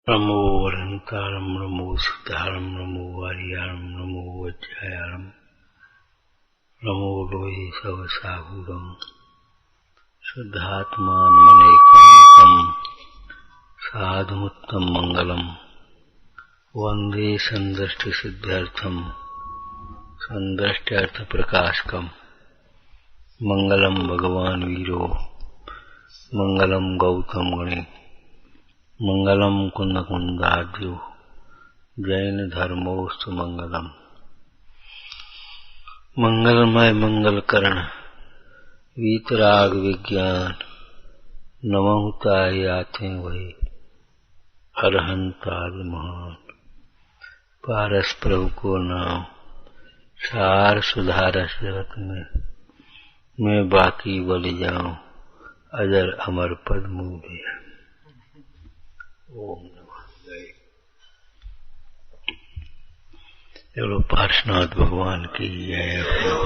नमो वरन्तारं नमो सिद्धारं नमो वारियारं नमो वज्रायारं नमो लोहे सवसाहूरं शुद्धात्मानमनेकान्तं साधुमुत्तम मंगलम वंदे संदृष्टिसिद्ध्यर्थं संदृष्ट्यर्थप्रकाशकम् मंगलम भगवान वीरो मंगलम गौतम गणे मंगलम कुंद कुंदाद्यो जैन धर्मोस्तु मंगलम। मंगलमय मंगलकरण वीतराग विज्ञान नमहुताय आते वही अरहंताल महान पारस प्रभु को नाम सार सुधारस जगत में मैं बाकी बलि जाऊं अजर अमर पद मूले। ओम नमः शिवाय। चलो पार्श्वनाथ भगवान की जय हो।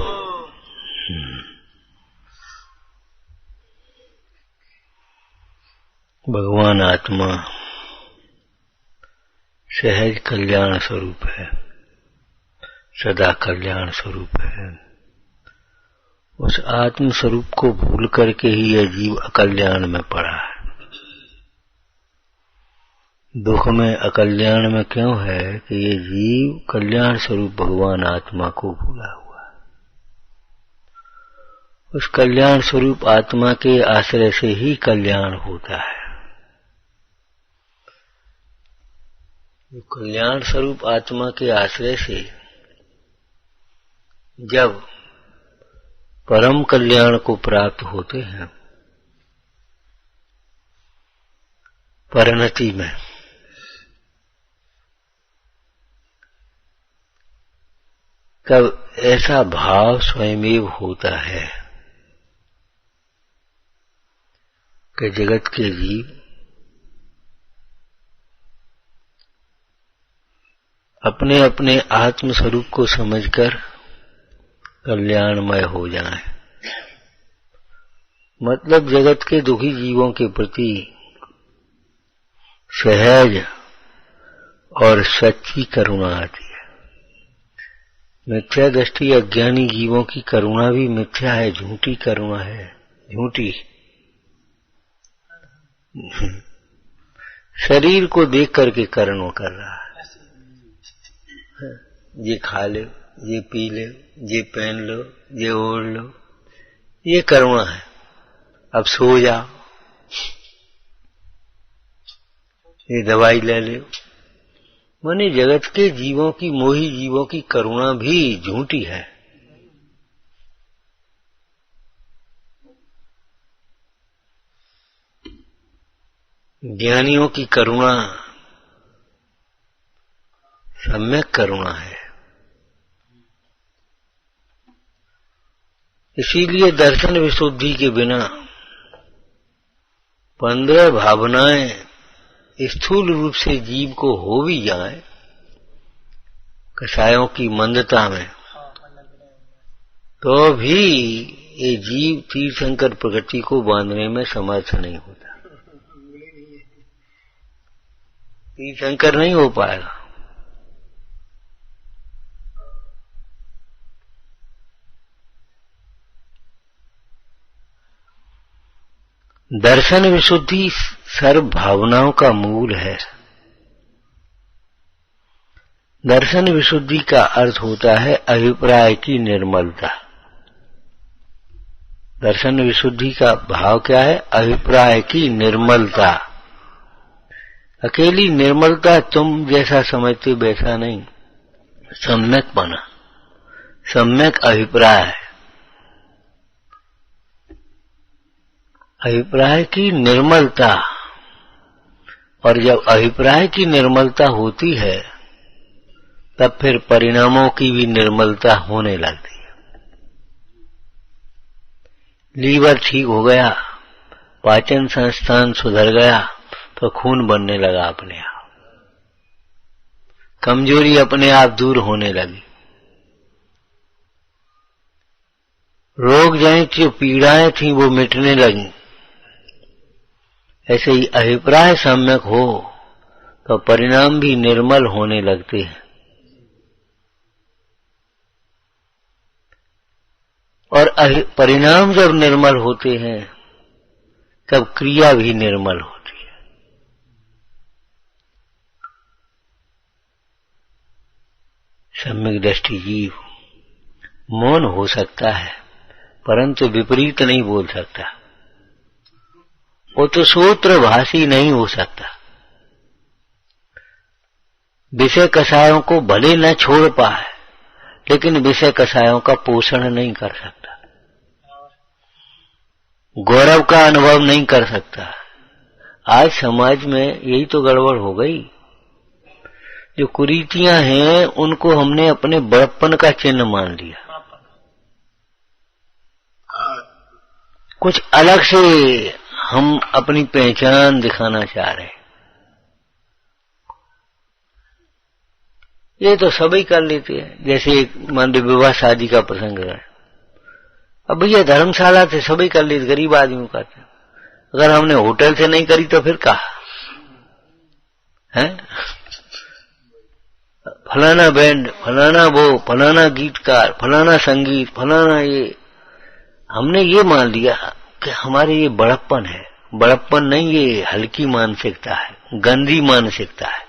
भगवान आत्मा सहज कल्याण स्वरूप है, सदा कल्याण स्वरूप है। उस आत्म स्वरूप को भूल करके ही यह जीव अकल्याण में पड़ा है। दुख में अकल्याण में क्यों है कि ये जीव कल्याण स्वरूप भगवान आत्मा को भूला हुआ है। उस कल्याण स्वरूप आत्मा के आश्रय से ही कल्याण होता है। कल्याण स्वरूप आत्मा के आश्रय से जब परम कल्याण को प्राप्त होते हैं परिणति में, तब ऐसा भाव स्वयमेव होता है कि जगत के जीव अपने अपने आत्म स्वरूप को समझकर कल्याणमय हो जाएं। मतलब जगत के दुखी जीवों के प्रति सहज और सच्ची करुणा आती है। मिथ्या दृष्टि अज्ञानी जीवों की करुणा भी मिथ्या है, झूठी करुणा है, झूठी। शरीर को देख करके करुणा कर रहा है। ये खा लो, ये पी लो, ये पहन लो, ये ओढ़ लो, ये करुणा है। अब सो जाओ, ये दवाई ले लो। माने जगत के जीवों की, मोही जीवों की करुणा भी झूठी है। ज्ञानियों की करुणा सम्यक करुणा है। इसीलिए दर्शन विशुद्धि के बिना 15 भावनाएं स्थूल रूप से जीव को हो भी जाए, कषायों की मंदता में, तो भी ये जीव तीर्थंकर प्रकृति को बांधने में समर्थ नहीं होता। तीर्थंकर नहीं हो पाएगा। दर्शन विशुद्धि सर्व भावनाओं का मूल है। दर्शन विशुद्धि का अर्थ होता है अभिप्राय की निर्मलता। दर्शन विशुद्धि का भाव क्या है? अभिप्राय की निर्मलता। अकेली निर्मलता तुम जैसा समझते वैसा नहीं, सम्यक बना, सम्यक अभिप्राय। अभिप्राय की निर्मलता। और जब अभिप्राय की निर्मलता होती है तब फिर परिणामों की भी निर्मलता होने लगती है। लीवर ठीक हो गया, पाचन संस्थान सुधर गया तो खून बनने लगा अपने आप, कमजोरी अपने आप दूर होने लगी, रोग जनित जो पीड़ाएं थी वो मिटने लगी। ऐसे ही अभिप्राय सम्यक हो तो परिणाम भी निर्मल होने लगते हैं, और परिणाम जब निर्मल होते हैं तब क्रिया भी निर्मल होती है। सम्यक दृष्टि जीव मौन हो सकता है परंतु विपरीत नहीं बोल सकता, वो तो सूत्रभाषी नहीं हो सकता। विषय कषायों को भले न छोड़ पाए लेकिन विषय कषायों का पोषण नहीं कर सकता, गौरव का अनुभव नहीं कर सकता। आज समाज में यही तो गड़बड़ हो गई। जो कुरीतियां हैं उनको हमने अपने बड़प्पन का चिन्ह मान लिया, कुछ अलग से हम अपनी पहचान दिखाना चाह रहे हैं। ये तो सभी कर लेते हैं। जैसे एक मान लो विवाह शादी का प्रसंग है, अब भैया धर्मशाला से सभी कर लेते, गरीब आदमी करते। अगर हमने होटल से नहीं करी तो फिर कहा है फलाना बैंड, फलाना वो, फलाना गीतकार, फलाना संगीत, फलाना ये, हमने ये मान लिया कि हमारे ये बड़प्पन है। बड़प्पन नहीं, ये हल्की मानसिकता है, गंदी मानसिकता है।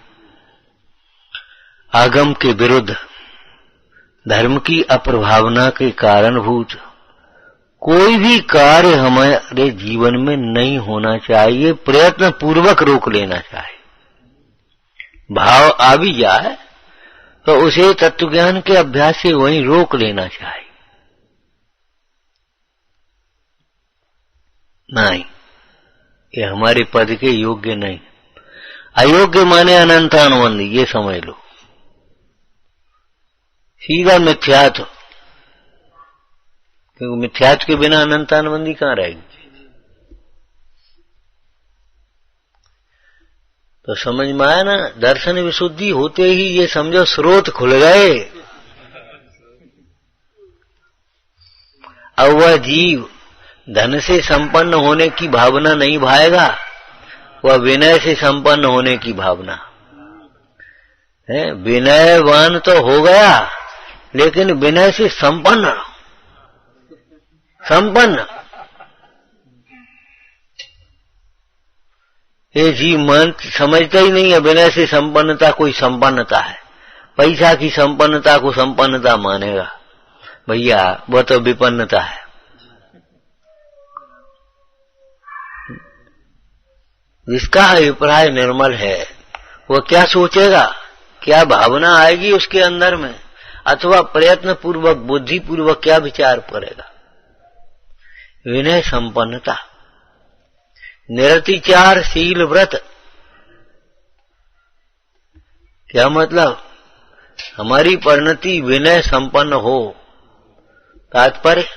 आगम के विरुद्ध धर्म की अप्रभावना के कारणभूत कोई भी कार्य हमारे जीवन में नहीं होना चाहिए, प्रयत्न पूर्वक रोक लेना चाहिए। भाव आ भी जाए तो उसे तत्वज्ञान के अभ्यास से वहीं रोक लेना चाहिए। नहीं, ये हमारे पद के योग्य नहीं। अयोग्य माने अनंतानुबंधी, ये समझ लो, सीधा मिथ्यात्व। क्योंकि मिथ्यात्व के बिना अनंतानुबंधी कहां रहेगी। तो समझ में आया ना, दर्शन विशुद्धि होते ही ये समझो स्रोत खुल गए। अब वह जीव धन से संपन्न होने की भावना नहीं भाएगा, वह विनय से संपन्न होने की भावना है। विनयवान तो हो गया लेकिन विनय से संपन्न ये जीव मन समझता ही नहीं है विनय से संपन्नता कोई संपन्नता है। पैसा की संपन्नता को संपन्नता मानेगा, भैया वह तो विपन्नता है। जिसका अभिप्राय निर्मल है वह क्या सोचेगा, क्या भावना आएगी उसके अंदर में, अथवा प्रयत्न पूर्वक बुद्धि पूर्वक क्या विचार करेगा। विनय संपन्नता, निरतिचार शील व्रत, क्या मतलब, हमारी परिणति विनय संपन्न हो। तात्पर्य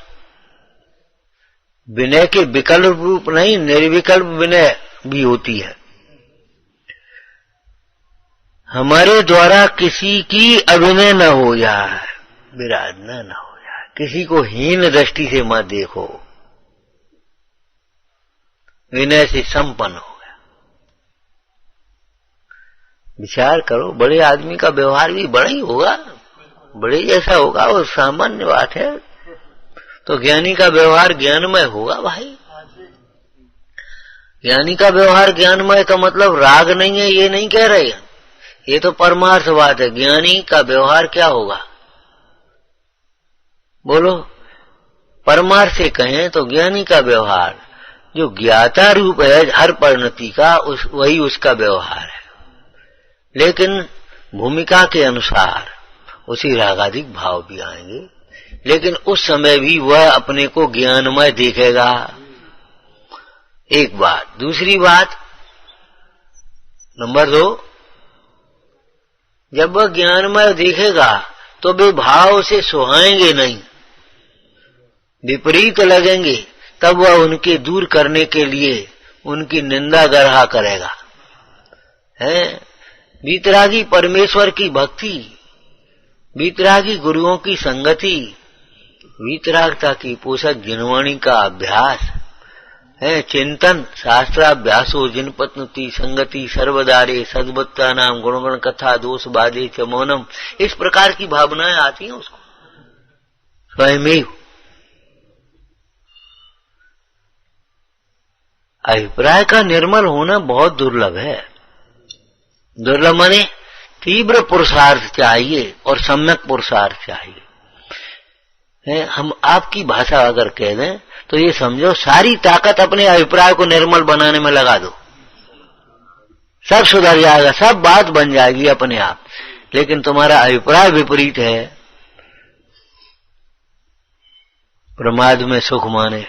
विनय के विकल्प रूप नहीं, निर्विकल्प विनय भी होती है। हमारे द्वारा किसी की अभिनय न हो जाए, विराधना न हो जाए, किसी को हीन दृष्टि से मत देखो, विनय से संपन्न हो गया। विचार करो, बड़े आदमी का व्यवहार भी बड़ा ही होगा, बड़े जैसा होगा, वो सामान्य बात है। तो ज्ञानी का व्यवहार ज्ञानमय होगा भाई। ज्ञानी का व्यवहार ज्ञानमय का मतलब राग नहीं है, ये नहीं कह रहे, ये तो परमार्थ बात है। ज्ञानी का व्यवहार क्या होगा बोलो, परमार्थ से कहें तो ज्ञानी का व्यवहार जो ज्ञाता रूप है हर परिणति का, वही उसका व्यवहार है। लेकिन भूमिका के अनुसार उसी रागादिक भाव भी आएंगे, लेकिन उस समय भी वह अपने को ज्ञानमय देखेगा। एक बात। दूसरी बात, नंबर 2, जब वह ज्ञानमय देखेगा तो वे भाव से सुहाएंगे नहीं, विपरीत लगेंगे, तब वह उनके दूर करने के लिए उनकी निंदा गरहा करेगा। है वीतरागी परमेश्वर की भक्ति, वीतरागी गुरुओं की संगति, वीतरागता की पोषक ज्ञानवाणी का अभ्यास, है चिंतन शास्त्राभ्यासो जिनपत्नुति संगति सर्वदारे सद्भक्ता नाम गुणगण कथा दोष बाधे च मौनम। इस प्रकार की भावनाएं आती हैं उसको स्वयं। अभिप्राय का निर्मल होना बहुत दुर्लभ है। दुर्लभ माने तीव्र पुरुषार्थ चाहिए और सम्यक पुरुषार्थ चाहिए। हम आपकी भाषा अगर कह दें तो ये समझो सारी ताकत अपने अभिप्राय को निर्मल बनाने में लगा दो, सब सुधर जाएगा, सब बात बन जाएगी अपने आप। लेकिन तुम्हारा अभिप्राय विपरीत है, प्रमाद में सुख माने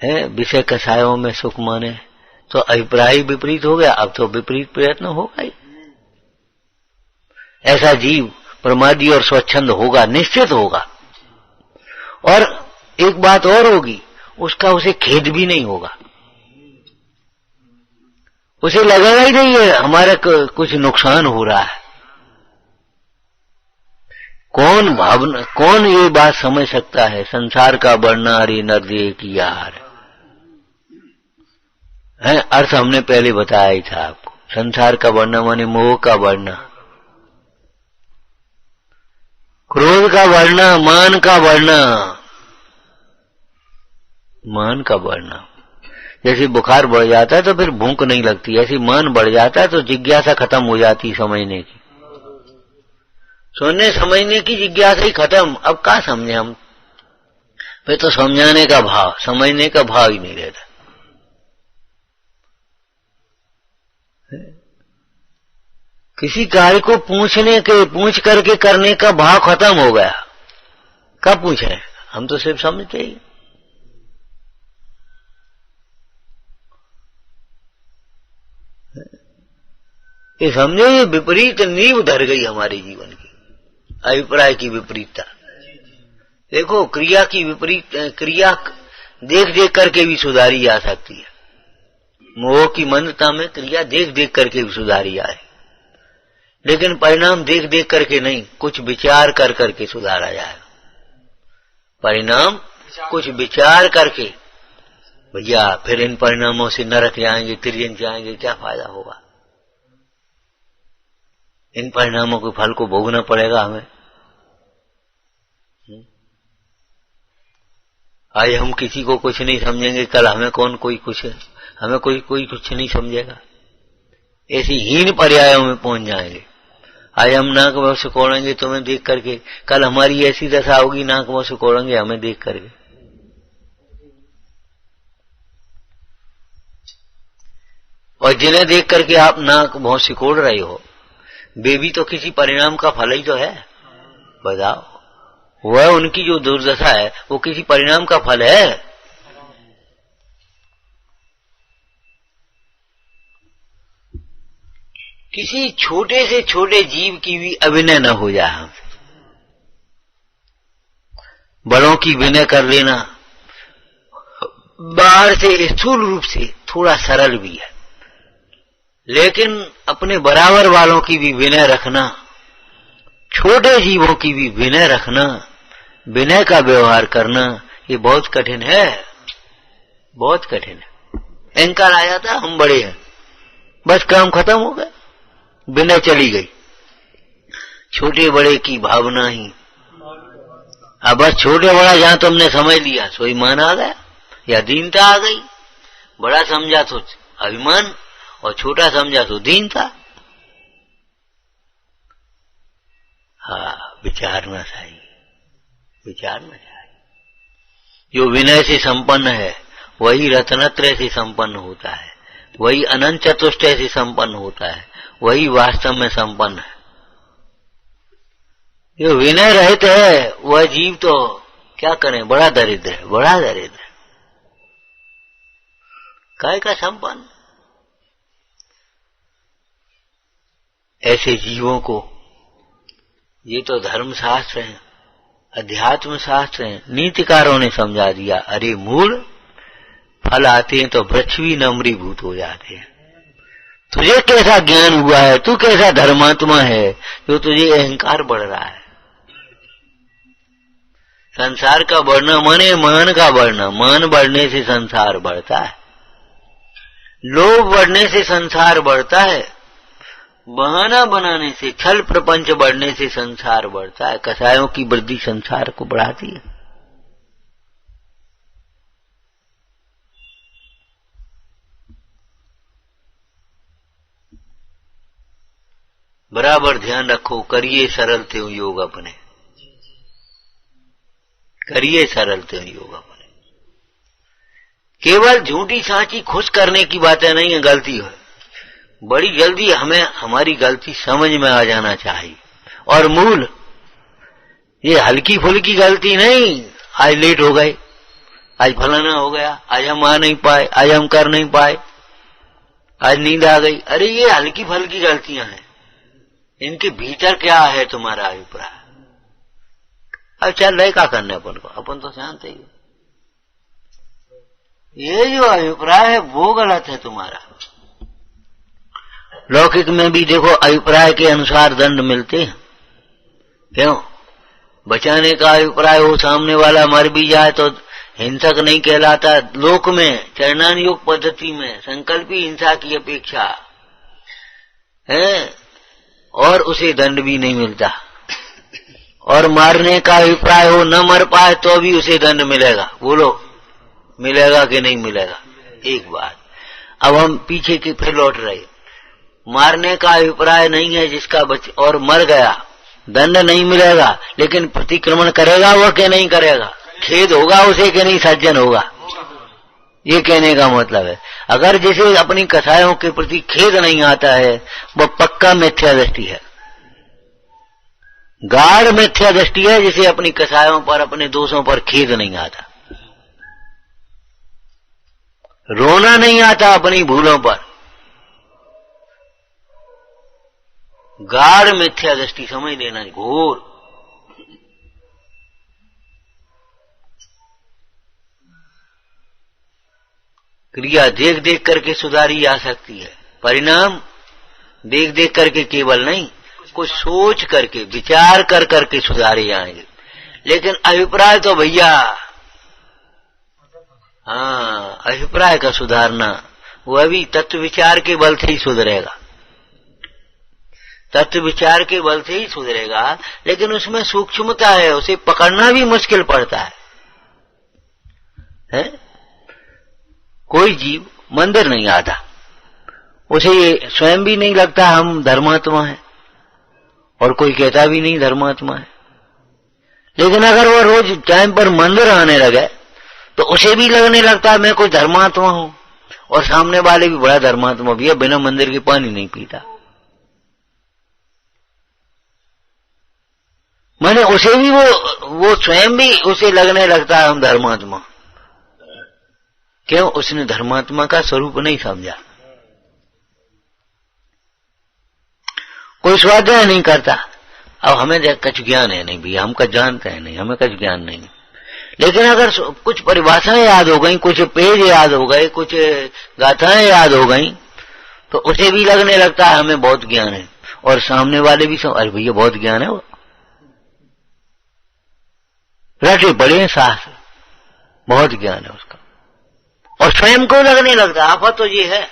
है, विषय कषायों में सुख माने, तो अभिप्राय विपरीत हो गया। अब तो विपरीत प्रयत्न होगा ही। ऐसा जीव प्रमादी और स्वच्छंद होगा, निश्चित होगा। और एक बात और होगी, उसका उसे खेद भी नहीं होगा। उसे लगेगा ही नहीं है हमारा कुछ नुकसान हो रहा है। कौन ये बात समझ सकता है? संसार का बढ़ना रे नरदे की यार है। अर्थ हमने पहले बताया ही था आपको। संसार का बढ़ना माने मोह का बढ़ना, क्रोध का बढ़ना, मान का बढ़ना। मान का बढ़ना, जैसे बुखार बढ़ जाता है तो फिर भूख नहीं लगती, ऐसे मान बढ़ जाता है तो जिज्ञासा खत्म हो जाती समझने की। सुनने समझने की जिज्ञासा ही खत्म। अब क्या समझे हम? फिर तो समझाने का भाव, समझने का भाव ही नहीं रहता। किसी कार्य को पूछ करके करने का भाव खत्म हो गया। कब पूछे? हम तो सिर्फ समझते ही। ये समझो, ये विपरीत नींव धर गई हमारे जीवन की, अभिप्राय की विपरीतता। देखो, क्रिया की विपरीत क्रिया देख देख करके भी सुधारी जा सकती है। मोह की मंदता में क्रिया देख देख करके भी सुधारी जाए, लेकिन परिणाम देख देख करके नहीं, कुछ विचार कर करके सुधारा जाए। परिणाम कुछ विचार करके, भैया फिर इन परिणामों से नरक जाएंगे, तिर्यन जाएंगे, क्या फायदा होगा? इन परिणामों के फल को भोगना पड़ेगा हमें। आज हम किसी को कुछ नहीं समझेंगे, कल हमें कौन कोई कुछ, हमें कोई कुछ नहीं समझेगा। ऐसी हीन पर्यायों में पहुंच जाएंगे। आज हम नाक मुंह सिकोड़ेंगे तुम्हें देख करके, कल हमारी ऐसी दशा होगी, नाक मुंह सिकोड़ेंगे हमें देख करके। और जिन्हें देख करके आप नाक मुंह सिकोड़ रहे हो, वे भी तो किसी परिणाम का फल ही तो है। बताओ, वह उनकी जो दुर्दशा है वो किसी परिणाम का फल है। किसी छोटे से छोटे जीव की भी अभिनय न हो जाए हमसे। बड़ों की विनय कर लेना बाहर से स्थूल रूप से थोड़ा सरल भी है, लेकिन अपने बराबर वालों की भी विनय रखना, छोटे जीवों की भी विनय रखना, विनय का व्यवहार करना, ये बहुत कठिन है, बहुत कठिन है। अहंकार आ जाता है, हम बड़े हैं, बस काम खत्म हो गया, विनय चली गई। छोटे बड़े की भावना ही, अब बस छोटे बड़ा जहां तुमने समझ लिया सोई मान आ गया या दीनता आ गई। बड़ा समझा तो अभिमान और छोटा समझा तो दीनता। हाँ, विचारना चाहिए, विचारना चाहिए। जो विनय से संपन्न है वही रत्नत्रय से संपन्न होता है, वही अनंत चतुष्टय से संपन्न होता है, वही वास्तव में संपन्न है। जो विनय रहित है वह जीव तो क्या करें, बड़ा दरिद्र है, बड़ा दरिद्र है। काय का संपन्न? ऐसे जीवों को, ये तो धर्म शास्त्र है, अध्यात्म शास्त्र है, नीतिकारों ने समझा दिया। अरे मूल, फल आते हैं तो वृक्ष भी नम्रीभूत हो जाते हैं। तुझे कैसा ज्ञान हुआ है, तू कैसा धर्मात्मा है जो तुझे अहंकार बढ़ रहा है? संसार का बढ़ना माने मन का बढ़ना। मन बढ़ने से संसार बढ़ता है, लोभ बढ़ने से संसार बढ़ता है, बहाना बनाने से, छल प्रपंच बढ़ने से संसार बढ़ता है। कसायों की वृद्धि संसार को बढ़ाती है। बराबर ध्यान रखो, करिए सरल त्यों योग अपने, करिए सरल त्यों योग अपने। केवल झूठी सांची खुश करने की बातें नहीं है, गलती है। बड़ी जल्दी हमें हमारी गलती समझ में आ जाना चाहिए। और मूल ये हल्की फुल्की गलती नहीं, आज लेट हो गए, आज फलाना हो गया, आज हम आ नहीं पाए, आज हम कर नहीं पाए, आज नींद आ गई। अरे ये हल्की फुल्की गलतियां हैं, इनके भीतर क्या है तुम्हारा अभिप्राय? अब चल रहे क्या करने अपन को, अपन तो शांत ही। ये जो अभिप्राय है वो गलत है तुम्हारा। लौकिक में भी देखो अभिप्राय के अनुसार दंड मिलते हैं। क्यों? बचाने का अभिप्राय हो, सामने वाला मर भी जाए तो हिंसक नहीं कहलाता। लोक में चरणान योग पद्धति में संकल्पी हिंसा की अपेक्षा है, और उसे दंड भी नहीं मिलता। और मारने का अभिप्राय हो, न मर पाए तो भी उसे दंड मिलेगा। बोलो मिलेगा कि नहीं मिलेगा? एक बात। अब हम पीछे की फिर लौट रहे। मारने का अभिप्राय नहीं है जिसका और मर गया, दंड नहीं मिलेगा, लेकिन प्रतिक्रमण करेगा वो कि नहीं करेगा? खेद होगा उसे कि नहीं सज्जन होगा? ये कहने का मतलब है। अगर जिसे अपनी कसायों के प्रति खेद नहीं आता है वो पक्का मिथ्या दृष्टि है, गाढ़ मिथ्या दृष्टि है, जिसे अपनी कसायों पर, अपने दोषों पर खेद नहीं आता, रोना नहीं आता अपनी भूलों पर। गाढ़ मिथ्या दृष्टि समझ लेना, घोर। क्रिया देख देख करके सुधारी जा सकती है, परिणाम देख देख करके केवल नहीं, कुछ सोच करके, विचार कर करके सुधारे जाएंगे। लेकिन अभिप्राय तो भैया, हाँ, अभिप्राय का सुधारना वह भी तत्व विचार के बल से ही सुधरेगा, तत्व विचार के बल से ही सुधरेगा। लेकिन उसमें सूक्ष्मता है, उसे पकड़ना भी मुश्किल पड़ता है? कोई जीव मंदिर नहीं आता, उसे ये स्वयं भी नहीं लगता हम धर्मात्मा हैं, और कोई कहता भी नहीं धर्मात्मा है। लेकिन अगर वो रोज टाइम पर मंदिर आने लगे तो उसे भी लगने लगता है मैं कोई धर्मात्मा हूं, और सामने वाले भी बड़ा धर्मात्मा भी है, बिना मंदिर के पानी नहीं पीता। माने उसे भी वो स्वयं भी उसे लगने लगता है हम धर्मात्मा। क्यों? उसने धर्मात्मा का स्वरूप नहीं समझा। कोई स्वाध्याय नहीं करता। अब हमें कुछ ज्ञान है नहीं भैया, हम कुछ जानते हैं नहीं, हमें कुछ ज्ञान नहीं। लेकिन अगर कुछ परिभाषाएं याद हो गई, कुछ पेज याद हो गए, कुछ गाथाएं याद हो गई, तो उसे भी लगने लगता है हमें बहुत ज्ञान है, और सामने वाले भी अरे भैया बहुत ज्ञान है, वो रटे बड़े साहस, बहुत ज्ञान है उसका, और स्वयं को लगने लगता। आफत तो ये है,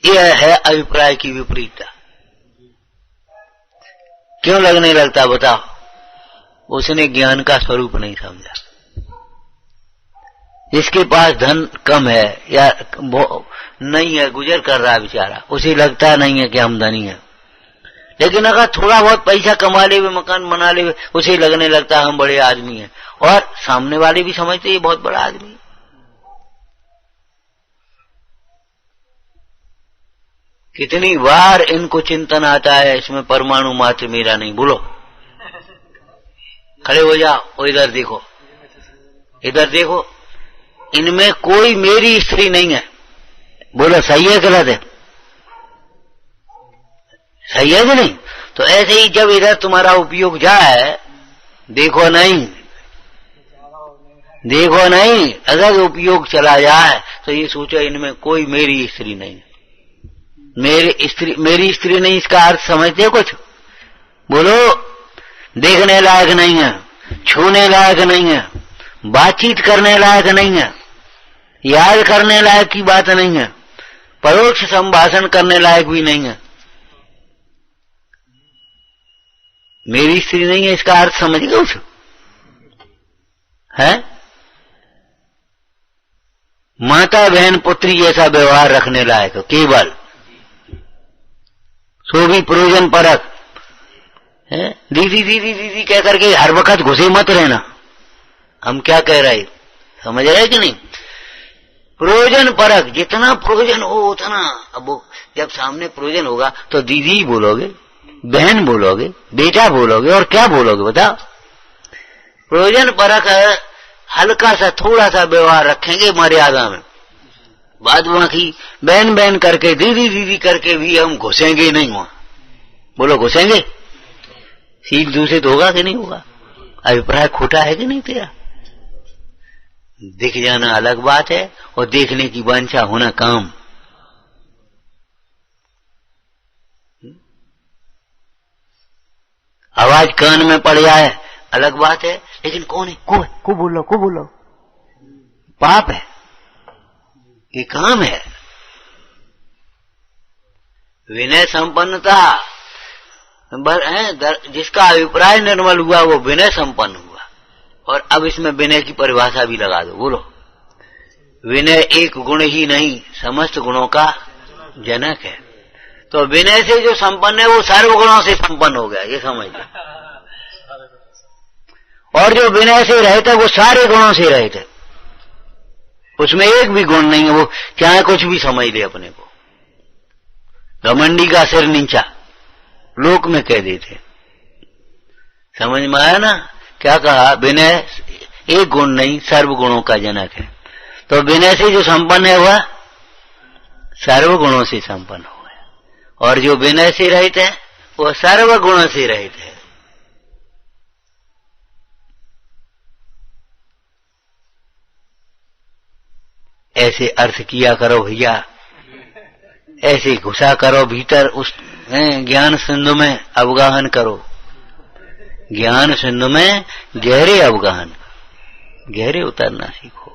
यह है अभिप्राय की विपरीतता। क्यों लगने लगता बताओ? उसने ज्ञान का स्वरूप नहीं समझा। जिसके पास धन कम है या नहीं है, गुजर कर रहा है बेचारा, उसे लगता नहीं है कि हम धनी हैं। लेकिन अगर थोड़ा बहुत पैसा कमा ले, मकान बना ले, उसे लगने लगता है हम बड़े आदमी हैं, और सामने वाले भी समझते ये बहुत बड़ा आदमी है। कितनी बार इनको चिंतन आता है इसमें परमाणु मात्र मेरा नहीं। बोलो, खड़े हो जाओ, इधर देखो, इधर देखो, इनमें कोई मेरी स्त्री नहीं है। बोलो सही है गलत है? सही है कि नहीं? तो ऐसे ही जब इधर तुम्हारा उपयोग जाए, देखो नहीं, देखो नहीं, अगर उपयोग चला जाए तो ये सोचो इनमें कोई मेरी स्त्री नहीं। मेरी स्त्री नहीं, इसका अर्थ समझते हो कुछ? बोलो, देखने लायक नहीं है, छूने लायक नहीं है, बातचीत करने लायक नहीं है, याद करने लायक की बात नहीं है, परोक्ष संभाषण करने लायक भी नहीं है। मेरी स्त्री नहीं है, इसका अर्थ समझ गए उसे? है माता बहन पुत्री जैसा व्यवहार रखने लायक हो केवल, सो भी प्रयोजन परक है। दीदी दीदी दीदी कह करके हर वक्त घुसे मत रहना। हम क्या कह रहे, समझ रहे कि नहीं? प्रयोजन परक, जितना प्रयोजन हो उतना। अब जब सामने प्रयोजन होगा तो दीदी बोलोगे, बहन बोलोगे, बेटा बोलोगे, और क्या बोलोगे बताओ? प्रयोजन परक हल्का सा थोड़ा सा व्यवहार रखेंगे मर्यादा में, बाद बाकी बहन बहन करके दीदी दीदी करके भी हम घुसेंगे नहीं वहां। बोलो घुसेंगे? सील दूषित होगा कि नहीं होगा? अभिप्राय खोटा है कि नहीं तेरा? दिख जाना अलग बात है और देखने की वांछा होना काम। आवाज कान में पड़ जाए अलग बात है, लेकिन कौन है? को बोलो, को बोलो, पाप है, ये काम है। विनय संपन्नता जिसका अभिप्राय निर्मल हुआ वो विनय संपन्न हुआ। और अब इसमें विनय की परिभाषा भी लगा दो। बोलो, विनय एक गुण ही नहीं समस्त गुणों का जनक है। तो विनय से जो संपन्न है वो सर्व गुणों से संपन्न हो गया, ये समझ लो। और जो विनय से रहित है वो सारे गुणों से रहित है, उसमें एक भी गुण नहीं है। वो चाहे कुछ भी समझ ले अपने को। घमंडी का सिर नीचा लोक में कह देते। समझ में आया ना? क्या कहा? विनय एक गुण नहीं सर्व गुणों का जनक है। तो विनय से जो संपन्न है वह सर्व गुणों से संपन्न हो गया, और जो विनय से रहित है वह सर्व गुणों से रहित है। ऐसे अर्थ किया करो भैया, ऐसे घुसा करो भीतर, उस ज्ञान सिंधु में अवगाहन करो। ज्ञान सिंधु में गहरे अवगाहन, गहरे उतरना सीखो।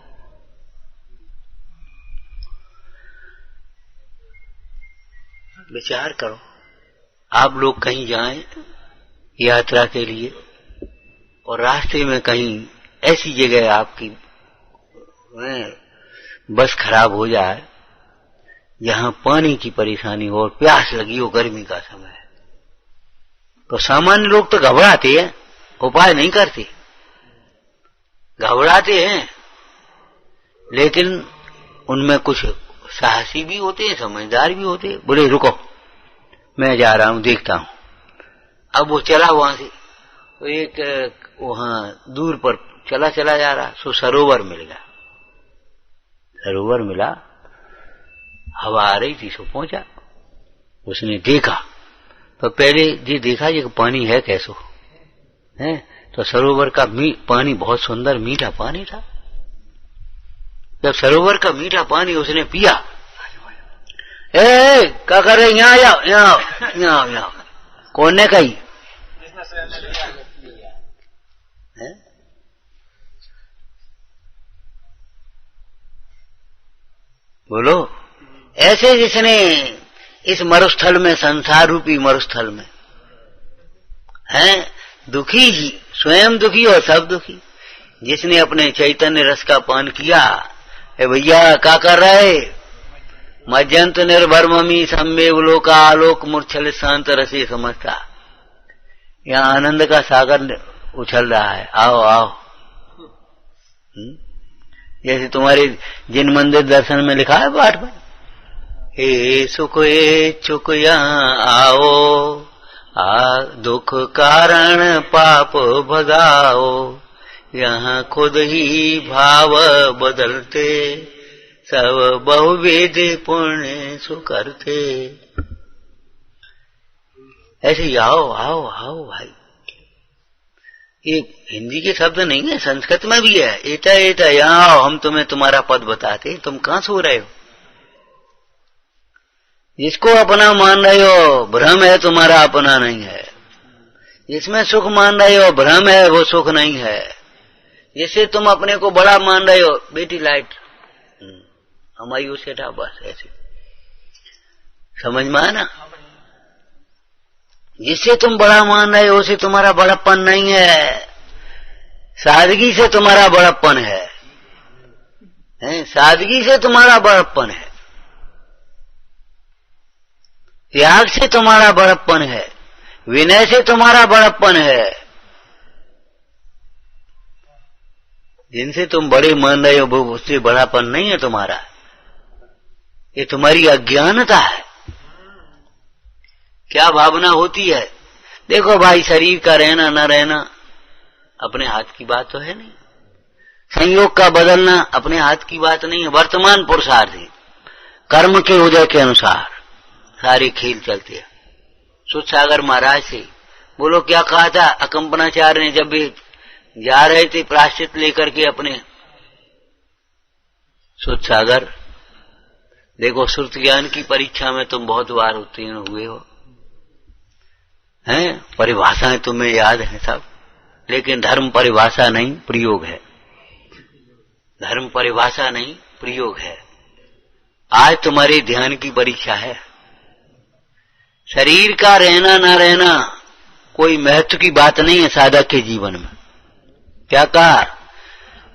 विचार करो, आप लोग कहीं जाएं यात्रा के लिए और रास्ते में कहीं ऐसी जगह आपकी बस खराब हो जाए जहां पानी की परेशानी हो और प्यास लगी हो, गर्मी का समय है, तो सामान्य लोग तो घबराते हैं, उपाय नहीं करते, घबराते हैं। लेकिन उनमें कुछ साहसी भी होते हैं, समझदार भी होते हैं। बोले रुको, मैं जा रहा हूं, देखता हूं। अब वो चला वहां से, तो एक वहां दूर पर चला चला जा रहा, सो सरोवर मिल गया। सरोवर मिला, हवा आ रही थी, सो पहुंचा। उसने देखा तो पहले ये देखा ये पानी है कैसो है, तो सरोवर का पानी बहुत सुंदर मीठा पानी था। जब सरोवर का मीठा पानी उसने पिया, क्या कर रहे? यहाँ जाओ, यहाँ यहाँ यहाँ। कौन ने कही? बोलो, ऐसे जिसने इस मरुस्थल में, संसार रूपी मरुस्थल में है, दुखी ही, स्वयं दुखी और सब दुखी, जिसने अपने चैतन्य रस का पान किया। ए भैया क्या कर रहे? मज्जंत निर्भरममी सम्मेव लोका आलोक मूर्छल शांत रसे समझता। यहाँ आनंद का सागर उछल रहा है, आओ आओ। जैसे तुम्हारे जिन मंदिर दर्शन में लिखा है पाठ में, हे सुख इच्छुक यहाँ आओ, दुख कारण पाप भगाओ, यहाँ खुद ही भाव बदलते, सब बहुविध पुण्य सुकरते। ऐसे ही आओ आओ आओ भाई। ये हिंदी के शब्द नहीं है, संस्कृत में भी है। एटा एटा यहाँ आओ, हम तुम्हें तुम्हारा पद बताते। तुम कहाँ सो रहे हो? जिसको अपना मान रहे हो भ्रम है, तुम्हारा अपना नहीं है। जिसमें सुख मान रहे हो भ्रम है, वो सुख नहीं है। जिससे तुम अपने को बड़ा मान रहे हो, बेटी लाइट हमारी उसे था, बस ऐसे समझ में आना। जिससे तुम बड़ा मान रहे हो उसे तुम्हारा बड़प्पन नहीं है, सादगी से तुम्हारा बड़प्पन है, सादगी से तुम्हारा बड़प्पन है, त्याग से तुम्हारा बड़प्पन है, विनय से तुम्हारा बड़प्पन है। जिनसे तुम बड़े मान रहे हो वो उससे बड़ापन नहीं है तुम्हारा, ये तुम्हारी अज्ञानता है। क्या भावना होती है? देखो भाई, शरीर का रहना न रहना अपने हाथ की बात तो है नहीं, संयोग का बदलना अपने हाथ की बात नहीं है। वर्तमान पुरुषार्थ है, कर्म के उदय के अनुसार सारे खेल चलते हैं। सुदसागर महाराज से बोलो क्या कहा था अकंपनाचार्य ने जब भी जा रहे थे प्रायश्चित लेकर के अपने सुदसागर। देखो, श्रुत ज्ञान की परीक्षा में तुम बहुत बार उत्तीर्ण हुए हो, हैं? परिभाषाएं तुम्हें याद है सब, लेकिन धर्म परिभाषा नहीं प्रयोग है, धर्म परिभाषा नहीं प्रयोग है। आज तुम्हारे ध्यान की परीक्षा है। शरीर का रहना न रहना कोई महत्व की बात नहीं है साधक के जीवन में। क्या कहा?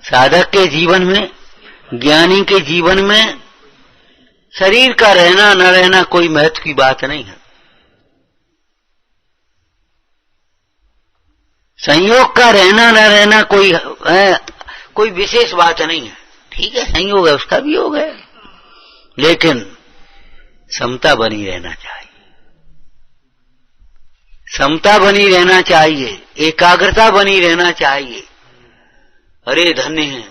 साधक के जीवन में, ज्ञानी के जीवन में शरीर का रहना न रहना कोई महत्व की बात नहीं है। संयोग का रहना न रहना कोई विशेष बात नहीं है। ठीक है, संयोग है, उसका भी योग है, लेकिन समता बनी रहना चाहिए, समता बनी रहना चाहिए, एकाग्रता बनी रहना चाहिए। अरे धन्य है,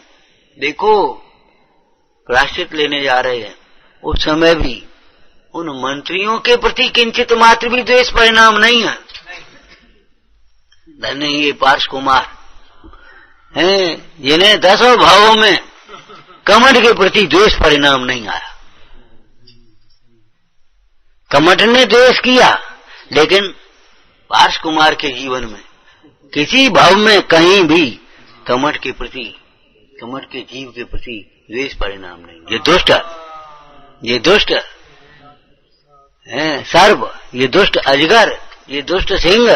देखो प्रायश्चित लेने जा रहे हैं, उस समय भी उन मंत्रियों के प्रति किंचित मात्र भी द्वेष परिणाम नहीं है। धन्य ये पार्श कुमार हैं जिन्हें 10 भावों में कमठ के प्रति द्वेष परिणाम नहीं आया। कमठ ने द्वेष किया, लेकिन पार्श कुमार के जीवन में किसी भाव में कहीं भी कमठ के प्रति, कमठ के जीव के प्रति द्वेष परिणाम नहीं। ये दुष्ट सर्प, ये दुष्ट अजगर, ये दुष्ट सिंह,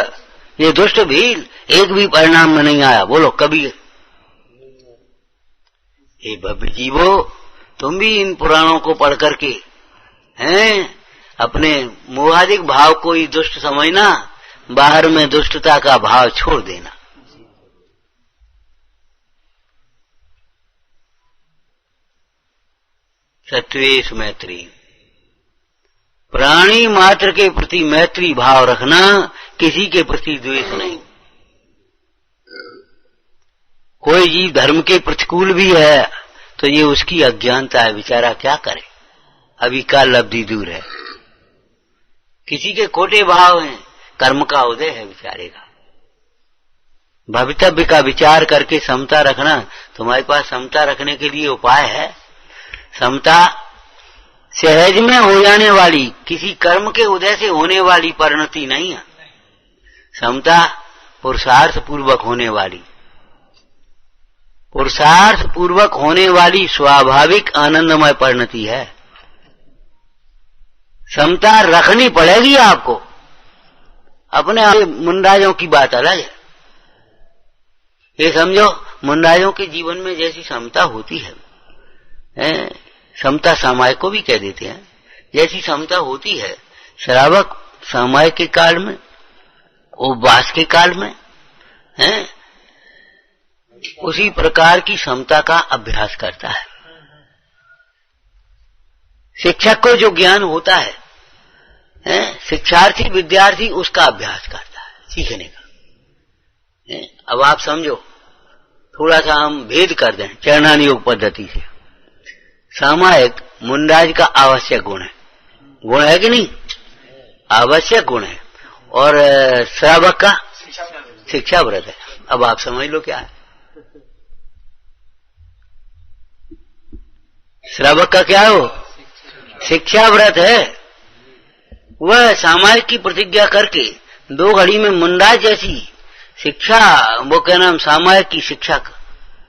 ये दुष्ट भील, एक भी परिणाम में नहीं आया। बोलो कभी? हे भव्य जीवो, तुम भी इन पुराणों को पढ़ करके अपने मोहादिक भाव को ही दुष्ट समझना, बाहर में दुष्टता का भाव छोड़ देना। सत्वेश मैत्री, प्राणी मात्र के प्रति मैत्री भाव रखना, किसी के प्रति द्वेष नहीं। कोई जीव धर्म के प्रतिकूल भी है तो ये उसकी अज्ञानता है, बेचारा क्या करे, अभी काल लब्धि दूर है। किसी के खोटे भाव हैं, कर्म का उदय है बेचारे का। भवितव्य का विचार करके समता रखना। तुम्हारे पास समता रखने के लिए उपाय है। समता सहज में हो जाने वाली, किसी कर्म के उदय से होने वाली परिणति नहीं है। समता पुरुषार्थ पूर्वक होने वाली, पुरुषार्थ पूर्वक होने वाली स्वाभाविक आनंदमय परिणति है। समता रखनी पड़ेगी आपको। अपने मुंडाजों की बात अलग है। ये समझो, मुंडाजों के जीवन में जैसी समता होती है, समता सामाय को भी कह देते हैं, जैसी समता होती है श्रावक सामाय के काल में, उपवास के काल में, उसी प्रकार की समता का अभ्यास करता है। शिक्षक को जो ज्ञान होता है, शिक्षार्थी विद्यार्थी उसका अभ्यास करता है, सीखने का। अब आप समझो, थोड़ा सा हम भेद कर दें चरणानी योग पद्धति से। सामायिक मुंडाज का आवश्यक गुण है, गुण है कि नहीं? आवश्यक गुण है। और श्रावक का शिक्षा व्रत है। अब आप समझ लो क्या है। श्रावक का क्या हो? शिक्षा व्रत है। वह सामायिक की प्रतिज्ञा करके 2 घड़ी में मुंडा जैसी शिक्षा, वो क्या नाम, सामायिक की शिक्षा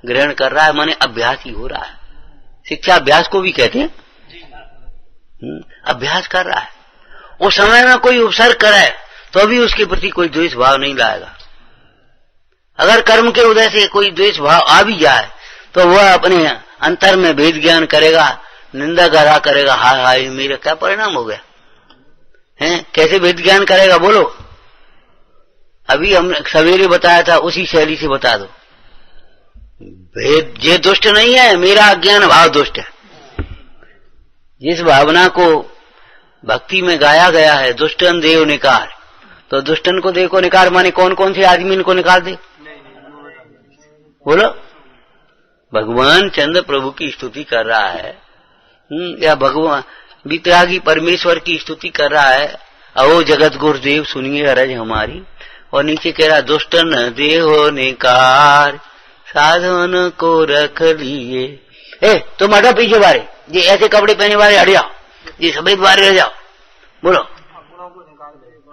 ग्रहण कर रहा है, माने अभ्यास ही हो रहा है। शिक्षा अभ्यास को भी कहते हैं, अभ्यास कर रहा है। उस समय में कोई उपसर्ग करे तो भी उसके प्रति कोई द्वेष भाव नहीं लाएगा। अगर कर्म के उदय से कोई द्वेष भाव आ भी जाए तो वह अपने अंतर में भेद ज्ञान करेगा, निंदा गरा करेगा, हाय हाय मेरा क्या परिणाम हो गया है, कैसे भेद ज्ञान करेगा बोलो। अभी हमने सवेरे बताया था, उसी शैली से बता दो। भेद ये दुष्ट नहीं है, मेरा अज्ञान भाव दुष्ट है। जिस भावना को भक्ति में गाया गया है, दुष्टन देव निकार, तो दुष्टन को देव को निकार माने कौन कौन से आदमी इनको निकाल दे बोलो। भगवान चंद्र प्रभु की स्तुति कर रहा है, या भगवान वितरागी परमेश्वर की स्तुति कर रहा है, अहो जगत गुरुदेव सुनिए अरज हमारी, और नीचे कह रहा दुष्टन देहो निकार साधन को रख लिए। तुम हटो पीछे बारे, ये ऐसे कपड़े पहने वाले हट जाओ, ये सफेद बारे रह जाओ बोलो।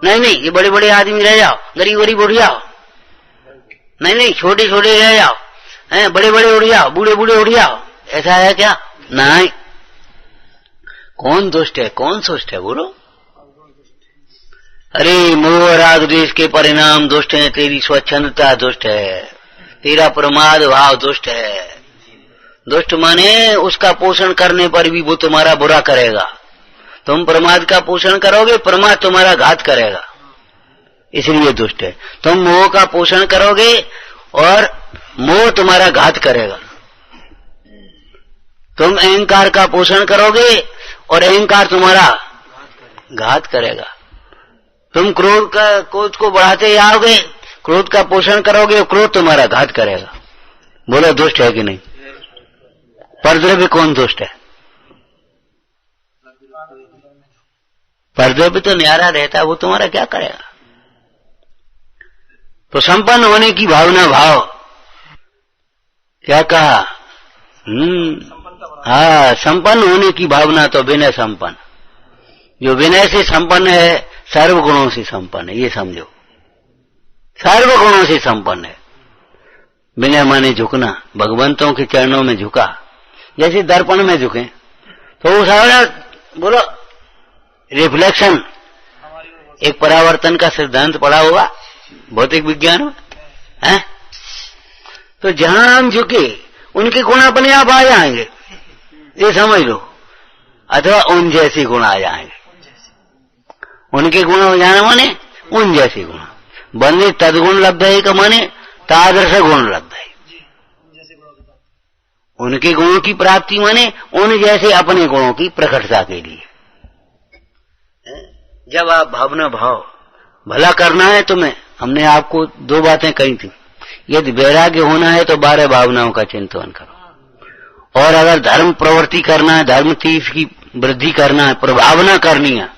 नहीं, ये बड़े बड़े आदमी रह जाओ, गरीब गरीब उठ जाओ। नहीं, छोटे छोटे रह जाओ, हैं बड़े बड़े उड़ जाओ, बूढ़े बूढ़े उड़ जाओ। ऐसा है क्या? नहीं। कौन दुष्ट है, कौन सुष्ट है बोलो। अरे मोह राग द्वेष के परिणाम दुष्ट है, तेरी स्वच्छंदता दुष्ट है, तेरा प्रमाद भाव दुष्ट है। दुष्ट माने उसका पोषण करने पर भी वो तुम्हारा बुरा करेगा। तुम प्रमाद का पोषण करोगे, प्रमाद तुम्हारा घात करेगा, इसलिए दुष्ट है। तुम मोह का पोषण करोगे और मोह तुम्हारा घात करेगा। तुम अहंकार का पोषण करोगे और अहंकार तुम्हारा घात करेगा। तुम क्रोध को बढ़ाते जाओगे, क्रोध का पोषण करोगे और क्रोध तुम्हारा घात करेगा। बोलो दुष्ट है कि नहीं? परद्रव्य कौन दुष्ट है? परद्रव्य तो न्यारा रहता है, वो तुम्हारा क्या करेगा? तो संपन्न होने की भावना, भाव क्या कहा? हाँ, संपन्न होने की भावना तो विनय संपन्न। जो विनय से संपन्न है सर्व गुणों से संपन्न है, ये समझो। सर्व गुणों से संपन्न है। विनय माने झुकना, भगवंतों के चरणों में झुका, जैसे दर्पण में झुके तो वो सारा बोलो रिफ्लेक्शन, एक परावर्तन का सिद्धांत पढ़ा होगा भौतिक विज्ञान में, है? तो जहां हम झुके उनके गुण अपने आप आ जाएंगे, ये समझ लो। अथवा उन जैसे गुण आ जाएंगे। उनके गुण हो जाना माने उन जैसे गुण। बंदे तदगुण लब्ध है का माने तादर्श गुण लब्ध है। उनके गुणों की प्राप्ति माने उन जैसे अपने गुणों की प्रकटता के लिए। जब आप भावना भाव भला करना है तुम्हें, हमने आपको 2 बातें कही थी। यदि वैराग्य होना है तो 12 भावनाओं का चिंतन करो, और अगर धर्म प्रवृत्ति करना है, धर्म तीर्थ की वृद्धि करना है, प्रभावना करनी है,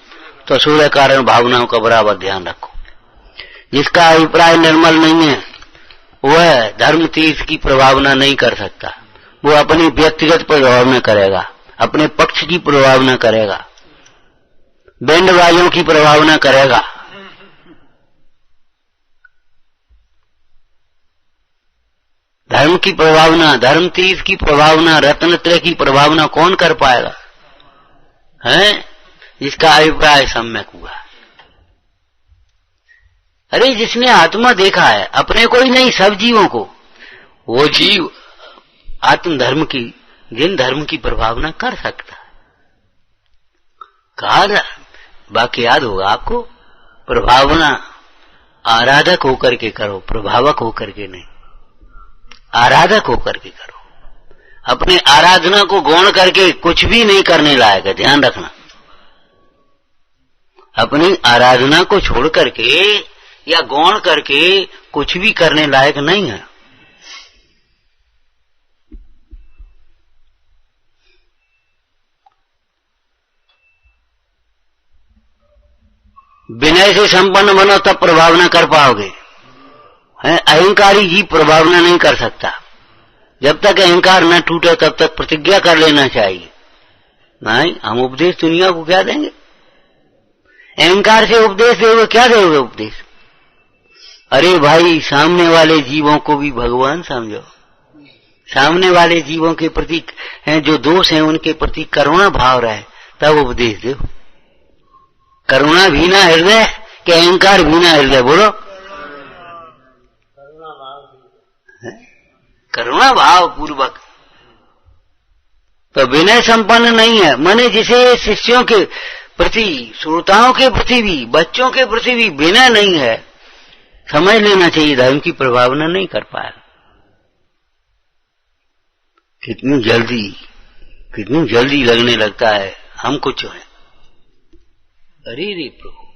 तो सूर्य कारण भावनाओं का बराबर ध्यान रखो। जिसका अभिप्राय निर्मल नहीं है वह धर्म तीर्थ की प्रभावना नहीं कर सकता। वो अपनी व्यक्तिगत प्रभावना करेगा, अपने पक्ष की प्रभावना करेगा, बैंडबाजों की प्रभावना करेगा। धर्म की प्रभावना, धर्म तीर्थ की प्रभावना, रत्नत्रय की प्रभावना कौन कर पाएगा? हैं? जिसका अभिप्राय सम्यक हुआ। अरे जिसने आत्मा देखा है, अपने को ही नहीं सब जीवों को, वो जीव आत्म धर्म की, जिन धर्म की प्रभावना कर सकता है। कहा बाकी याद होगा आपको, प्रभावना आराधक होकर के करो, प्रभावक होकर के नहीं, आराधक होकर के करो। अपने आराधना को गौण करके कुछ भी नहीं करने लायक है, ध्यान रखना। अपनी आराधना को छोड़ करके या गौण करके कुछ भी करने लायक नहीं है। विनय से संपन्न बनो तब प्रभावना कर पाओगे। अहंकारी जीव प्रभावना नहीं कर सकता। जब तक अहंकार न टूटे तब तक प्रतिज्ञा कर लेना चाहिए। नहीं, हम उपदेश दुनिया को क्या देंगे? अहंकार से उपदेश दोगे, क्या दोगे उपदेश? अरे भाई, सामने वाले जीवों को भी भगवान समझो। सामने वाले जीवों के प्रति हैं जो दोष हैं, उनके प्रति करुणा भाव रहे, तब उपदेश दो। करुणा भीना हृदय कि अहंकार भीना हृदय? बोलो। करुणा भाव पूर्वक। तो विनय संपन्न नहीं है, माने जिसे शिष्यों के प्रति, श्रोताओं के प्रति भी, बच्चों के प्रति भी विनय नहीं है, समझ लेना चाहिए धर्म की प्रभावना नहीं कर पाया। कितनी जल्दी लगने लगता है हम कुछ है। अरे रे प्रभु,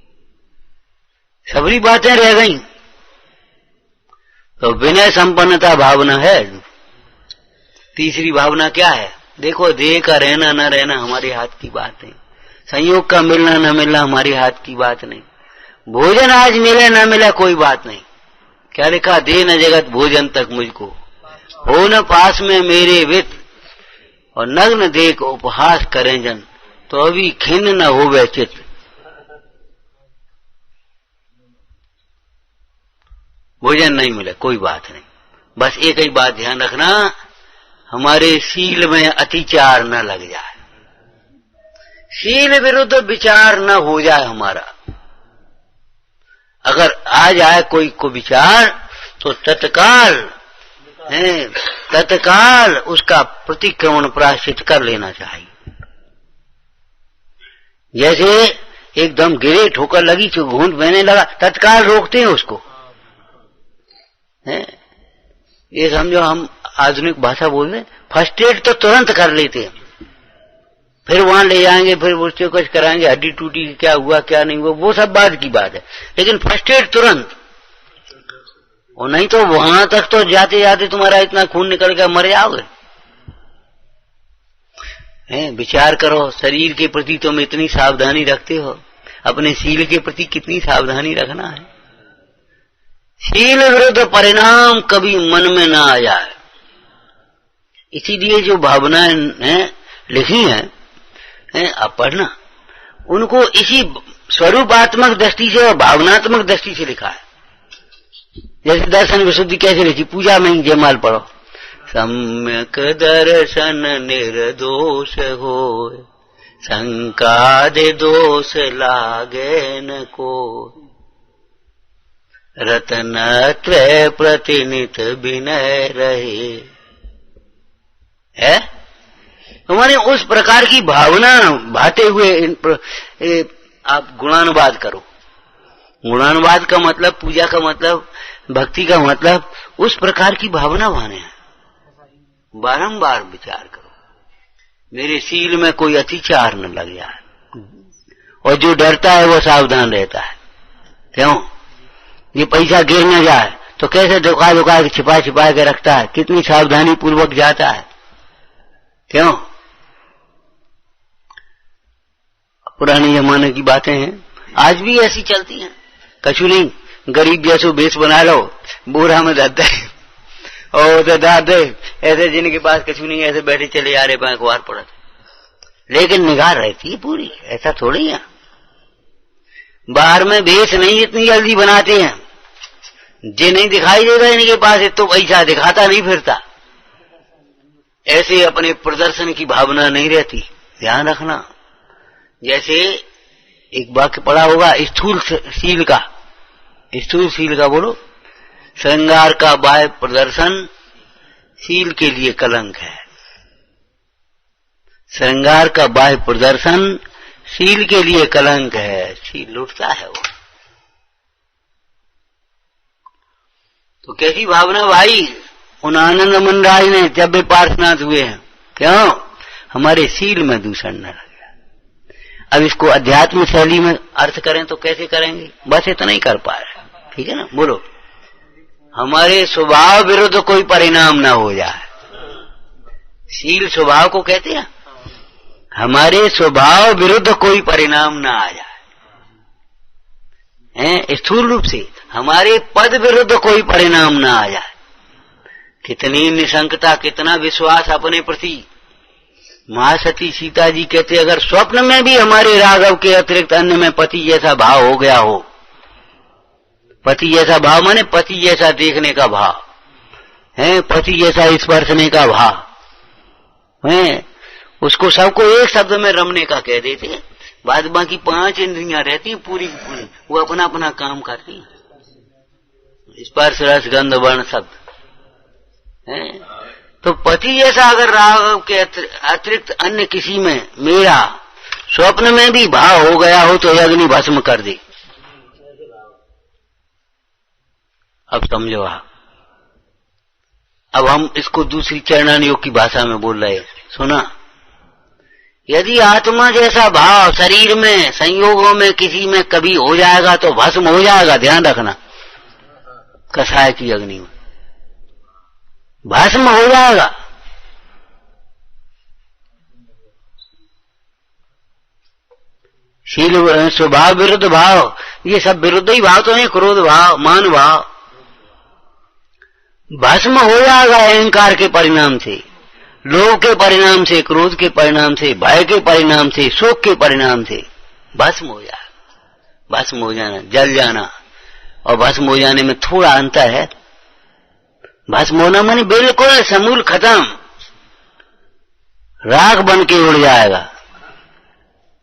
सबरी बातें रह गई। तो विनय संपन्नता भावना है। तीसरी भावना क्या है? देखो, देह का रहना न रहना हमारे हाथ की बात नहीं, संयोग का मिलना न मिलना हमारे हाथ की बात नहीं, भोजन आज मिले न मिले कोई बात नहीं। क्या लिखा? दे न जगत भोजन तक मुझको, हो न पास में मेरे वित्त, और नग्न देख उपहास करें जन, तो अभी खिन्न न होवे चित्त। भोजन नहीं मिले कोई बात नहीं, बस एक ही बात ध्यान रखना, हमारे शील में अतिचार न लग जाए, शील विरुद्ध विचार न हो जाए हमारा। अगर आ जाए कोई को विचार तो तत्काल उसका प्रतिक्रमण प्रायश्चित कर लेना चाहिए। जैसे एकदम गिरे, ठोकर लगी, घूंट बहने लगा, तत्काल रोकते हैं उसको। ये समझो, हम आधुनिक भाषा बोल रहे, फर्स्ट एड तो तुरंत कर लेते हैं, फिर वहां ले जाएंगे, फिर उससे कुछ कराएंगे, हड्डी टूटी, क्या हुआ क्या नहीं हुआ, वो सब बाद की बात है, लेकिन फर्स्ट एड तुरंत। और नहीं तो वहां तक तो जाते जाते तुम्हारा इतना खून निकल के मर जाओगे। विचार करो, शरीर के प्रति तुम इतनी सावधानी रखते हो, अपने शील के प्रति कितनी सावधानी रखना है। शील विरुद्ध परिणाम कभी मन में ना आ जाए। इसीलिए जो भावनाएं लिखी हैं, आप पढ़ना, उनको इसी स्वरूपात्मक दृष्टि से और भावनात्मक दृष्टि से लिखा है। जैसे दर्शन विशुद्धि कैसे लिखी? पूजा में ही जयमाल पढ़ो, सम्यक दर्शन निर्दोष हो, शंका दे दोष लागे न को, रत्नत्रय प्रतिनित विनय रहे। है तो माने उस प्रकार की भावना भाते हुए आप गुणानुवाद करो। गुणानुवाद का मतलब, पूजा का मतलब, भक्ति का मतलब उस प्रकार की भावना भाने हैं। बारंबार विचार करो, मेरे शील में कोई अतिचार न लग जाए। और जो डरता है वो सावधान रहता है। क्यों? ये पैसा गिर न जाए तो कैसे दुका दुका के छिपा छिपा के रखता है, कितनी सावधानी पूर्वक जाता है। क्यों? पुराने जमाने की बातें हैं, आज भी ऐसी चलती हैं। कछु नहीं, गरीब जैसो बेस बना लो, बोरा में धर दे और डाल दे, ऐसे जिनके पास कछु नहीं, ऐसे बैठे चले जा रहे, अखबार पढ़ते, लेकिन निगाह रहती है पूरी। ऐसा थोड़ी है, बाहर में बेस नहीं इतनी जल्दी बनाते हैं, जे नहीं दिखाई देगा इनके पास तो पैसा दिखाता नहीं फिरता। ऐसे अपने प्रदर्शन की भावना नहीं रहती, ध्यान रखना। जैसे एक वाक्य पढ़ा होगा स्थूल शील का, स्थूल शील का बोलो, श्रृंगार का बाह्य प्रदर्शन शील के लिए कलंक है। श्रृंगार का बाह्य प्रदर्शन शील के लिए कलंक है, शील लुटता है वो। तो कैसी भावना भाई उन आनंद मंडराज ने जब वे पार्श्वनाथ हुए हैं, क्यों? हमारे शील में दूषण न लग गया। अब इसको अध्यात्म शैली में अर्थ करें तो कैसे करेंगे? बस इतना ही कर पा रहे, ठीक है ना? बोलो, हमारे स्वभाव विरुद्ध कोई परिणाम ना हो जाए। शील स्वभाव को कहते हैं, हमारे स्वभाव विरुद्ध कोई परिणाम ना आ जाए। स्थूल रूप से हमारे पद विरुद्ध कोई परिणाम ना आ जाए। कितनी निशंकता, कितना विश्वास अपने प्रति। महासती सीता जी कहते, अगर स्वप्न में भी हमारे राघव के अतिरिक्त अन्य में पति जैसा भाव हो गया हो, पति जैसा भाव माने पति जैसा देखने का भाव है, पति जैसा स्पर्शने का भाव है। उसको सबको एक शब्द में रमने का कह देते हैं। बाद बाकी 5 इंद्रियां रहती हैं पूरी की पूरी, वो अपना अपना काम करती हैं, स्पर्श रस गंध वर्ण शब्द है। तो पति जैसा अगर राग के अतिरिक्त अन्य किसी में मेरा स्वप्न में भी भाव हो गया हो तो अग्नि भस्म कर दे। अब समझो आप, अब हम इसको दूसरी चरणान योग की भाषा में बोल रहे हैं, सुना। यदि आत्मा जैसा भाव शरीर में संयोगों में किसी में कभी हो जाएगा तो भस्म हो जाएगा, ध्यान रखना। कसाय की अग्नि में भस्म हो जाएगा। शील स्वभाव विरुद्ध भाव, ये सब विरुद्ध ही भाव तो है। क्रोध भाव, मान भाव भस्म हो जाएगा अहंकार के परिणाम से, लोभ के परिणाम से, क्रोध के परिणाम से, भय के परिणाम से, शोक के परिणाम से भस्म हो जाएगा। भस्म हो जाना, जल जाना और भस्म हो जाने में थोड़ा अंतर है। भस्म होना माने बिल्कुल समूल खत्म, राख बन के उड़ जाएगा।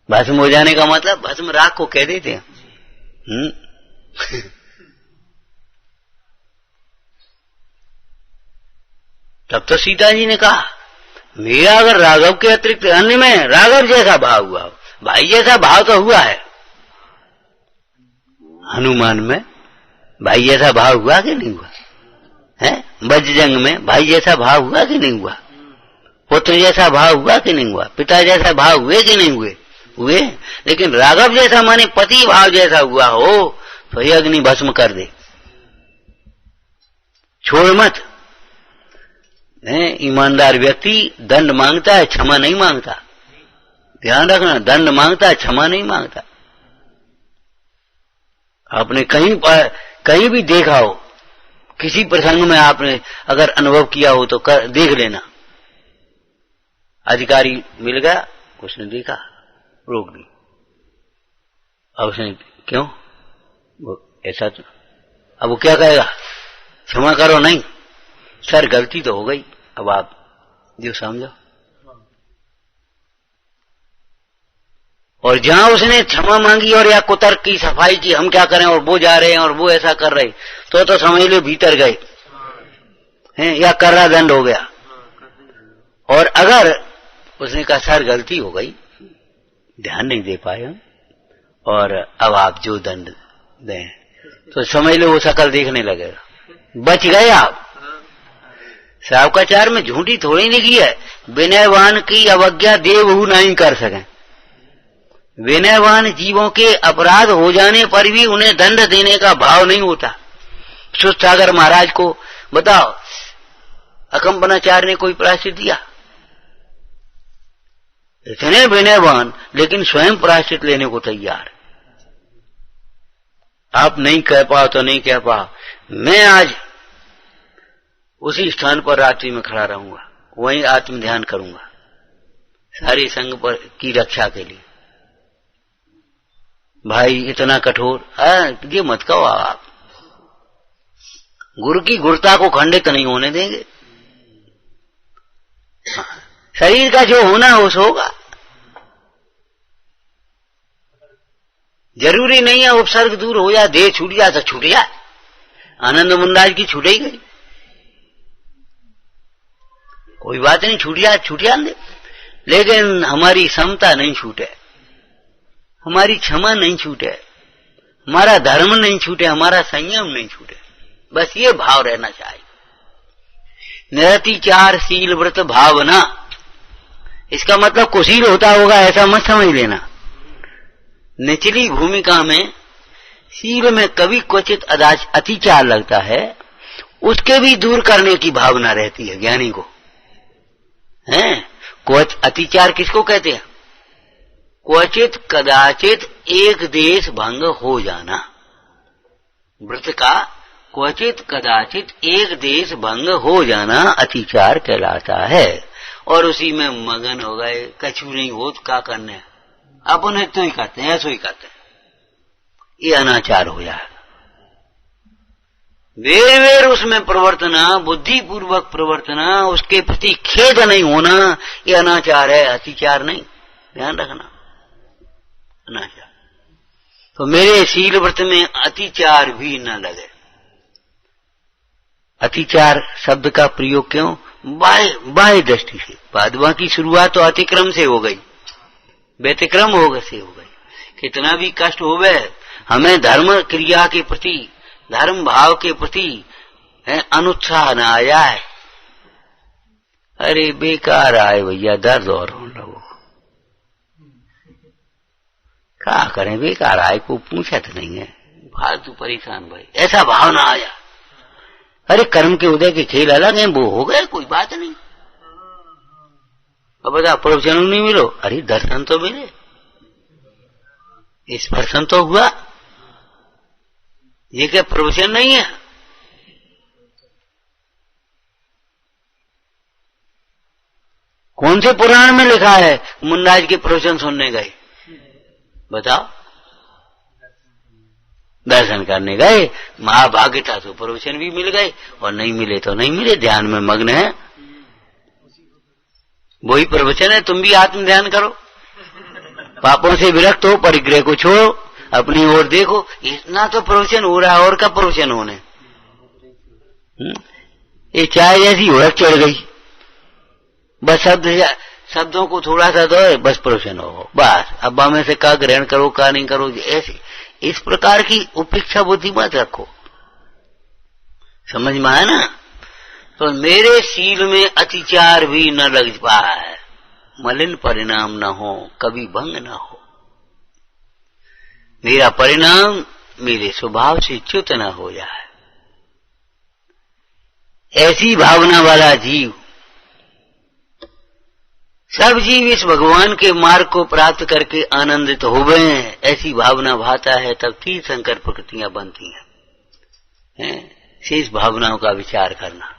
भस्म हो जाने का मतलब भस्म राख को कह देते हैं। तब तो सीता जी ने कहा मेरा अगर राघव के अतिरिक्त अन्य में राघव जैसा भाव हुआ, भाई जैसा भाव तो हुआ है। हनुमान में भाई जैसा भाव हुआ कि नहीं हुआ है? बजरंग में भाई जैसा भाव हुआ कि नहीं हुआ? पुत्र जैसा भाव हुआ कि नहीं हुआ? पिता जैसा भाव हुए कि नहीं हुए? हुए। लेकिन राघव जैसा माने पति भाव जैसा हुआ हो तो ये अग्नि भस्म कर दे, छोड़ मत। ईमानदार व्यक्ति दंड मांगता है, क्षमा नहीं मांगता। ध्यान रखना, दंड मांगता है, क्षमा नहीं मांगता। आपने कहीं भी देखा हो, किसी प्रसंग में आपने अगर अनुभव किया हो तो देख लेना। अधिकारी मिल गया, उसने देखा, रोक दी। अब उसने क्यों वो ऐसा तो, अब वो क्या कहेगा? क्षमा करो, नहीं सर गलती तो हो गई, अब आप जो समझो। और जहां उसने क्षमा मांगी और या कुतर्क की सफाई की, हम क्या करें और वो जा रहे हैं और वो ऐसा कर रहे, तो समझ लो भीतर गए हैं या कर्रा दंड हो गया। और अगर उसने कहा सर गलती हो गई, ध्यान नहीं दे पाए हम, और अब आप जो दंड दें, तो समझ लो वो शकल देखने लगेगा, बच गए आप। सावकाचार में झूठी थोड़ी लिखी है, विनयवान की अवज्ञा देवहू नहीं कर सके। विनयवान जीवों के अपराध हो जाने पर भी उन्हें दंड देने का भाव नहीं होता। सुरसागर महाराज को बताओ, अकंपनाचार्य ने कोई प्रायश्चित दिया? इतने विनयवान, लेकिन स्वयं प्रायश्चित लेने को तैयार। आप नहीं कह पाओ तो नहीं कह पाओ, मैं आज उसी स्थान पर रात्रि में खड़ा रहूंगा, वहीं आत्म ध्यान करूंगा सारी संघ पर की रक्षा के लिए। भाई इतना कठोर ये मत कहो आप, गुरु की गुरुता को खंडित नहीं होने देंगे। शरीर का जो होना है उस होगा, जरूरी नहीं है उपसर्ग दूर हो जाए, देह छूट जाए तो छूट जाए। आनंद मुंडाज की छूट ही गई, कोई बात नहीं, छूट जाए, लेकिन हमारी समता नहीं छूटे, हमारी क्षमा नहीं छूटे, हमारा धर्म नहीं छूटे, हमारा संयम नहीं छूटे। बस ये भाव रहना चाहिए। निरतिचार शील व्रत भावना, इसका मतलब कुशील होता होगा ऐसा मत समझ लेना। निचली भूमिका में शील में कभी क्वचित अतिचार लगता है, उसके भी दूर करने की भावना रहती है ज्ञानी को। हैं क्वचित अतिचार किसको कहते हैं? क्वचित कदाचित एक देश भंग हो जाना, व्रत का क्वचित कदाचित एक देश भंग हो जाना अतिचार कहलाता है। और उसी में मगन हो गए, कछु नहीं हो तो क्या करने, अपन तो ही करते हैं, ऐसो ही करते हैं, ये अनाचार हो जाएगा। वेर वेर उसमें प्रवर्तना, बुद्धिपूर्वक प्रवर्तना, उसके प्रति खेद नहीं होना, ये अनाचार है, अतिचार नहीं। ध्यान रखना, अनाचार। तो मेरे शील व्रत में अतिचार भी न लगे। अतिचार शब्द का प्रयोग क्यों? बाह्य दृष्टि से। बादवा की शुरुआत तो अतिक्रम से हो गई, व्यतिक्रम होगा से हो गई। कितना भी कष्ट होवे, हमें धर्म क्रिया के प्रति, धर्म भाव के प्रति अनुत्साह न आ जाए। अरे बेकार आए भैया, दर्द और होने लगो। क्या करें, बेकार आए, को पूछत नहीं है, फालतू परेशान भाई, ऐसा भाव ना आया। अरे कर्म के उदय के खेल अलग हैं, वो हो गए, कोई बात नहीं। अब बता, प्रवचन नहीं मिलो, अरे दर्शन तो मिले, स्पर्शन तो हुआ, ये क्या प्रवचन नहीं है? कौन से पुराण में लिखा है मुन्नाज के प्रवचन सुनने गए? बताओ। दर्शन करने गए, महाभाग्य था तो प्रवचन भी मिल गए, और नहीं मिले तो नहीं मिले, ध्यान में मग्न है, वही प्रवचन है। तुम भी आत्म ध्यान करो, पापों से विरक्त हो, परिग्रह को छोड़ो, अपनी ओर देखो। इतना तो प्रवचन हो रहा है, और का प्रवचन होने? ये चाय जैसी ओढ़क चढ़ गई, बस शब्दों को थोड़ा सा दो, बस प्रवचन हो, बस अब्बा में से का ग्रहण करो, का नहीं करो, ऐसे इस प्रकार की उपेक्षा बुद्धि मत रखो। समझ में आया ना? तो मेरे शील में अतिचार भी न लग पाए, मलिन परिणाम न हो, कभी भंग न हो। मेरा परिणाम मेरे स्वभाव से च्युत न हो जाए। ऐसी भावना वाला जीव, सब जीव इस भगवान के मार्ग को प्राप्त करके आनंदित हो गए हैं, ऐसी भावना भाता है, तब तीर्थंकर प्रकृतियां बनती हैं। शेष भावनाओं का विचार करना।